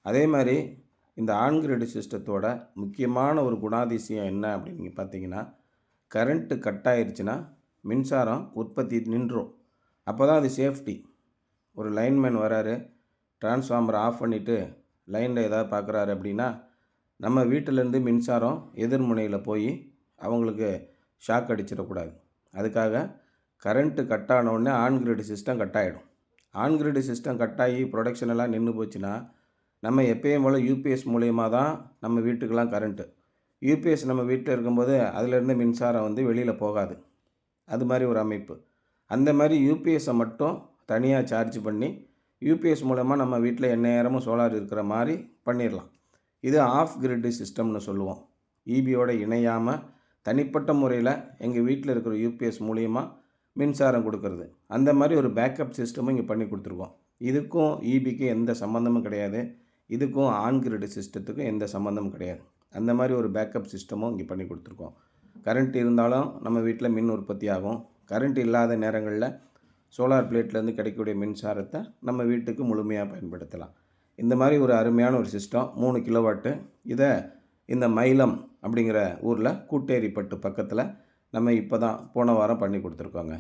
அதே மாதிரி இந்த ஆன் கிரிட் சிஸ்டத்தோட முக்கியமான ஒரு குணாதிசயம் என்ன அப்படின்னு நீங்கள் பார்த்தீங்கன்னா, கரண்ட்டு கட் ஆயிருச்சுன்னா மின்சாரம் உற்பத்தி நின்றும். அப்போ தான் அது சேஃப்டி. ஒரு லைன்மேன் வராரு, டிரான்ஸ்ஃபார்மரை ஆஃப் பண்ணிவிட்டு லைனில் ஏதாவது பார்க்குறாரு அப்படின்னா, நம்ம வீட்டிலேருந்து மின்சாரம் எதிர்முனையில் போய் அவங்களுக்கு ஷாக் அடிச்சிடக்கூடாது. அதுக்காக கரண்ட்டு கட் ஆனவுடனே ஆன் கிரிட் சிஸ்டம் கட் ஆகிடும். ஆன் கிரிட் சிஸ்டம் கட் ஆகி ப்ரொடக்ஷன் எல்லாம் நின்று போச்சுன்னா, நம்ம எப்பயும் போல் யூபிஎஸ் மூலியமா தான் நம்ம வீட்டுக்கெல்லாம் கரண்ட்டு. யூபிஎஸ் நம்ம வீட்டில் இருக்கும்போது அதிலேருந்து மின்சாரம் வந்து வெளியில் போகாது. அது மாதிரி ஒரு அமைப்பு. அந்த மாதிரி யூபிஎஸ்ஸை மட்டும் தனியாக சார்ஜ் பண்ணி, யூபிஎஸ் மூலமா நம்ம வீட்டில் எந்நேரமும் சோலார் இருக்கிற மாதிரி பண்ணிடலாம். இது ஆஃப் கிரிட் சிஸ்டம்னு சொல்லுவோம். ஈபியோட இணையாம தனிப்பட்ட முறையில் எங்கள் வீட்டில் இருக்கிற யூபிஎஸ் மூலியமா மின்சாரம் கொடுக்கறது. அந்த மாதிரி ஒரு பேக்கப் சிஸ்டமும் இங்கே பண்ணி கொடுத்துருக்கோம். இதுக்கும் ஈபிக்கும் எந்த சம்மந்தமும் கிடையாது. இதுக்கும் ஆன் கிரிட் சிஸ்டத்துக்கும் எந்த சம்மந்தமும் கிடையாது. அந்த மாதிரி ஒரு பேக்கப் சிஸ்டமும் இங்கே பண்ணி கொடுத்துருக்கோம். கரண்ட் இருந்தாலும் நம்ம வீட்டில் மின் உற்பத்தி ஆகும். கரண்ட் இல்லாத நேரங்களில் சோலார் பிளேட்லேருந்து கிடைக்கக்கூடிய மின்சாரத்தை நம்ம வீட்டுக்கு முழுமையாக பயன்படுத்தலாம். இந்த மாதிரி ஒரு அருமையான ஒரு சிஸ்டம் 3 கிலோவாட்டு. இதை இந்த மயிலம் அப்படிங்கிற ஊரில் கூட்டேரிப்பட்டு பக்கத்தில் நம்ம இப்போ தான் போன வாரம் பண்ணி கொடுத்துருக்கோங்க.